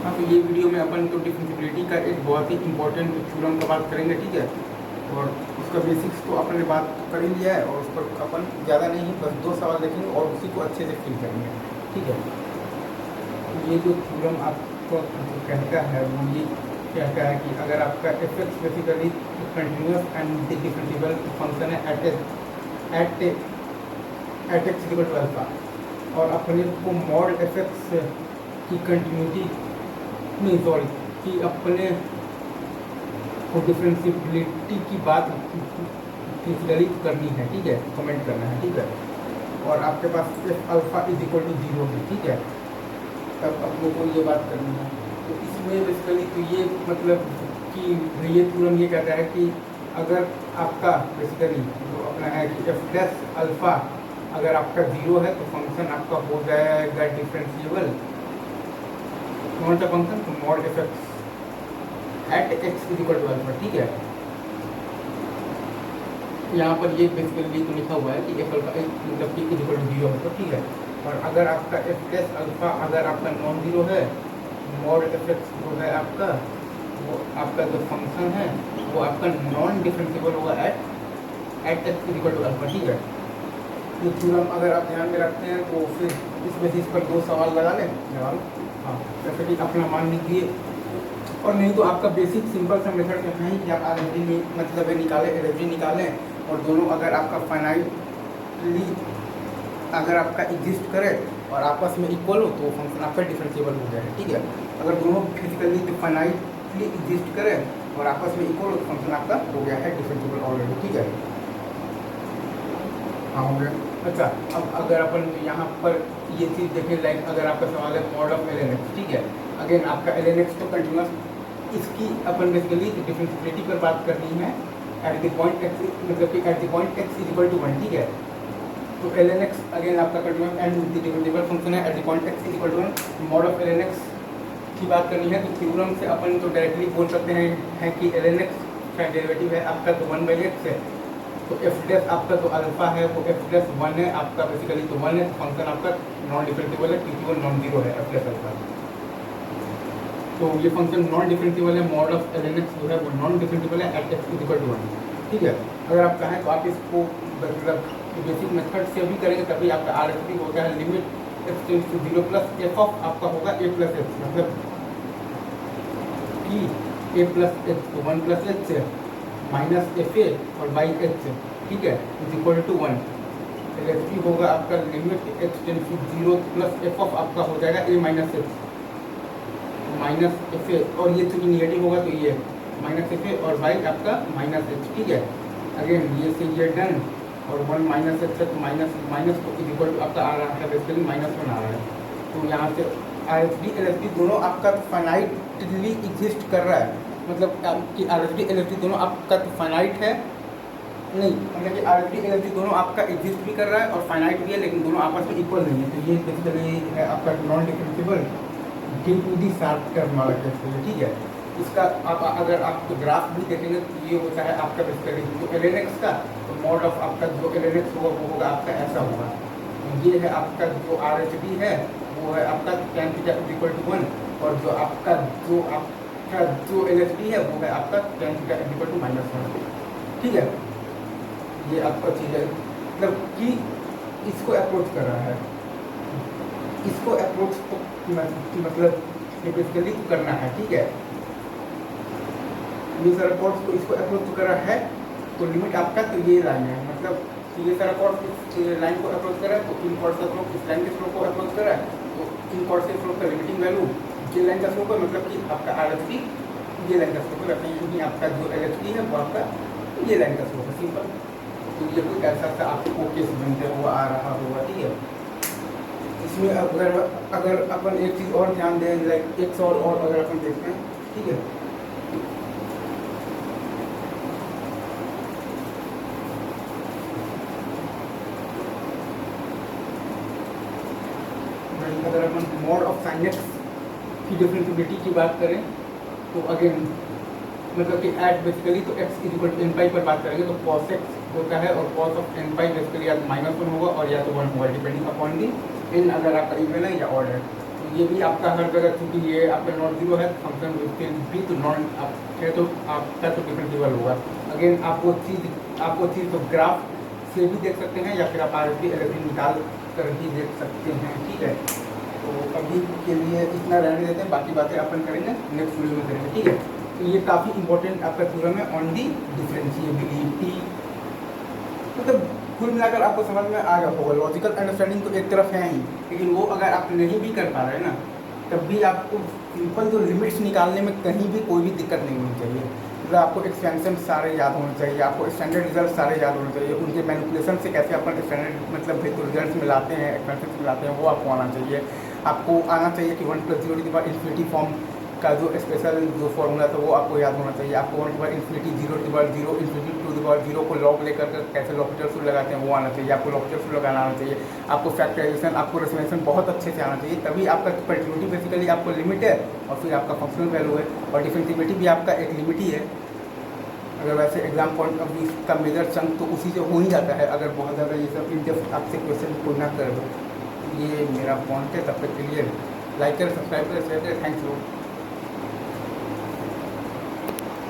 हाँ, तो ये वीडियो में अपन तो डिफरेंशिएबिलिटी का एक बहुत ही इंपॉर्टेंट थ्योरम का बात करेंगे, ठीक है। और उसका बेसिक्स तो अपन ने बात कर ही लिया है, और उस पर अपन ज़्यादा नहीं, बस 2 सवाल देखेंगे और उसी को अच्छे से फिल करेंगे, ठीक है। तो ये जो थ्योरम आपको कहता है वो ये कहता है कि अगर आपका F X basically continuous and differentiable function है at X equal to alpha, और अपने को मॉड एफ एक्स की कंटिन्यूटी नहीं, सॉरी, कि अपने को डिफरेंशिएबिलिटी की बात बेसिकली करनी है, ठीक है, कमेंट करना है, ठीक है। और आपके पास F alpha is equal to 0 है, ठीक है, तब आप लोगों को ये बात करनी है। तो इसमें बेसिकली तो ये मतलब कि ये थ्योरम ये कहता है कि अगर आपका बेसिकली जो अपना है कि एफ डैश अल्फा अगर आपका 0 है तो फंक्शन आपका हो जाएगा डिफरेंशिएबल, कौन सा फंक्शन, तो mod F x at x is equal to alpha, ठीक है। यहाँ पर ये बेसिकली तो लिखा हुआ है कि एफ अल्फा मतलब कि इज इक्वल टू 0 है, तो ठीक है। और अगर आपका एफ डैश अल्फा अगर आपका नॉन जीरो है, मॉड एफ एक्स जो है आपका, वो आपका जो फंक्शन है वो आपका नॉन डिफरेंशिएबल होगा at x is equal to alpha, ठीक है। ये थ्योरम अगर आप ध्यान में रखते हैं तो फिर इस बेसिस पर 2 सवाल लगा लें जवाब, हाँ, जैसे कि अपना मान लीजिए, और नहीं तो आपका बेसिक सिंपल सा मेथड है कि आप आरएसडी में मतलब निकालें, एलएसडी निकालें, और दोनों अगर आपका फाइनाइटली अगर आपका एग्जिस्ट करे और आपस में इक्वल हो तो फंक्शन आपका डिफरेंशिएबल हो जाए, ठीक है। अगर दोनों फिजिकली फाइनाइटली एग्जिस्ट करे और आपस में इक्वल हो तो फंक्शन आपका हो गया है डिफरेंशिएबल ऑलरेडी, ठीक है, हाँ हो गया। अच्छा, अब अगर अपन यहाँ पर ये चीज़ देखें, लाइक अगर आपका सवाल है mod of l n x, ठीक है, अगेन आपका एल एन एक्स तो कंटिन्यूस, इसकी अपन बेसिकली डिफरेंशिएबिलिटी पर बात करनी है एट द पॉइंट एक्स, मतलब कि at the point x is equal to 1, ठीक है। तो एल एन एक्स अगेन आपका कंटिन्यूस एंड डिफरेंशिएबल फंक्शन है at the point x is equal to 1, mod of l n x की बात करनी है। तो थ्योरम से अपन तो डायरेक्टली बोल सकते हैं कि एल एन एक्स का डेरिवेटिव है आपका तो 1/x है, तो एफ डैश आपका तो अल्फा है वो एफ डैश 1 है आपका बेसिकली, तो 1 है, तो फंक्शन आपका नॉन डिफरेंशिएबल है क्योंकि वो नॉन जीरो है एफ डैश अल्फा। तो ये फंक्शन नॉन डिफरेंशिएबल है, mod of l n x जो है वो नॉन डिफरेंशिएबल है at x is equal to 1, ठीक है। अगर आप चाहें तो आप इसको मतलब बेसिक मेथड से भी करेंगे तभी आपका आर एस पी होता है limit x tends to 0 plus F of आपका होगा ए प्लस एक्स, मतलब कि ए प्लस एक्स तो 1 प्लस एक्स है माइनस एफ ए और बाई एक्स, ठीक है, is equal to 1। L S P होगा आपका limit x tends to 0 plus F of आपका हो जाएगा A minus X minus F A, और ये चूँकि निगेटिव होगा तो ये माइनस एफ ए और बाई आपका माइनस एक्स, ठीक है। अगेन ये से ये डन, और 1 माइनस एक्स है तो माइनस माइनस तो इज इक्वल टू आपका आ रहा है बेसिकली -1 आ रहा है। तो यहाँ से R S D L S D दोनों आपका फाइनाइटली एग्जिस्ट कर रहा है, मतलब आपकी R S D L S D दोनों आपका तो फाइनाइट है नहीं, मतलब कि R S D L S D दोनों आपका एग्जिस्ट भी कर रहा है और फाइनाइट भी है, लेकिन दोनों आपस में इक्वल नहीं है। तो ये बेसिकली है आपका non differentiable due to the sharp term वाला केस है, ठीक है। इसका आप अगर आप ग्राफ भी देखेंगे तो ये होता है आपका बेसिकली जो एल एन एक्स का, तो मॉड ऑफ आपका जो एल एन एक्स होगा वो होगा आपका ऐसा होगा। तो ये है आपका जो आर एच डी है वो है आपका tan theta is equal to 1, और जो आपका जो एल एच डी है वो है आपका tan theta is equal to -1, ठीक है। ये आपका चीज़ है मतलब कि इसको अप्रोच कर रहा है, इसको अप्रोच तो मतलब बेसिकली करना है, ठीक है। ये सारा कोर्स को इसको अप्रोच कर रहा है, तो लिमिट आपका तो ये लाइन है, मतलब ये सारा कोर्स इस लाइन को अप्रोच कर रहा है, तो इन कोर्स का स्लोप इस लाइन के स्लोप को अप्रोच कर रहा है, तो इन कोर्स के स्लोप का लिमिटिंग वैल्यू ये लाइन का स्लोप है, मतलब कि आपका आर एच डी ये लाइन का स्लोप है, वैसे आपका जो एल एच डी है वो आपका ये लाइन का स्लोप है, सिंपल। तो ये कोई ऐसा सा आपको केस बनते हुआ आ रहा होगा, ठीक है। इसमें अगर अपन एक चीज़ और ध्यान दें, लाइक एक और अगर अपन देखते हैं, ठीक है, अगर अपन मॉड ऑफ साइन एक्स की डिफरेंशिएबिलिटी की बात करें तो अगेन मतलब कि एट बेसिकली तो X is equal to N pi पर बात करेंगे तो कॉस एक्स होता है, और cos of N pi basically या तो -1 होगा और या तो 1 होगा, डिपेंडिंग अपॉन दी एन अगर आपका इवन है या ऑड है। तो ये भी आपका हर जगह, चूँकि ये आपका नॉन जीरो है फंक्शन भी, तो नॉन आप है तो आपका तो डिफरेंशिएबल होगा। अगेन आप वो चीज़ तो ग्राफ से भी देख सकते हैं या फिर आप आरएलटी एलएलटी निकाल कर भी देख सकते हैं, ठीक है। तो अभी के लिए इतना रहने देते हैं, बाकी बातें अपन करेंगे नेक्स्ट वीडियो में करेंगे, ठीक है। तो ये काफ़ी इंपॉर्टेंट आपका थ्योरम है ऑन दी डिफरेंशिएबिलिटी। मतलब कुल मिलाकर आपको समझ में आ गया होगा। लॉजिकल अंडरस्टैंडिंग तो एक तरफ है ही, लेकिन वो अगर आप नहीं भी कर पा रहे हैं ना, तब भी आपको सिंपल जो लिमिट्स निकालने में कहीं भी कोई भी दिक्कत नहीं होनी चाहिए। मतलब आपको एक्सपेंशन सारे याद होने चाहिए, आपको स्टैंडर्ड रिजल्ट सारे याद होने चाहिए, उनके मैनिपुलेशन से कैसे अपन स्टैंडर्ड मतलब रिजल्ट मिलाते हैं, एक्सपेंशन मिलाते हैं, वो आपको आना चाहिए। आपको आना चाहिए कि 1 + 0 इन्फिनिटी फॉर्म का जो स्पेशल जो फॉर्मूला था वो आपको याद होना चाहिए। आपको 1 इन्फिनिटी 0 इन्फिनिटी 2 को लॉग लेकर कैसे लॉपिटल सूत्र लगाते हैं वो आना चाहिए। आपको लॉपिटल सूत्र लगाना आना चाहिए। आपको फैक्टराइजेशन, आपको रेशनलाइजेशन बहुत अच्छे से आना चाहिए, तभी आपका कंटिन्यूटी बेसिकली आपको लिमिट है और फिर आपका फंक्शनल वैल्यू है, और डिफरेंशिएबिलिटी भी आपका एक लिमिट ही है। अगर वैसे एग्जाम पॉइंट ऑफ व्यू का मेजर चंक तो उसी से हो ही जाता है, अगर बहुत ज़्यादा ये सब इन आपसे क्वेश्चन कोई ना कर दो। ये मेरा पॉइंट है। तब तक के लिए लाइक करें, सब्सक्राइब करें, शेयर करें। थैंक्स लोग।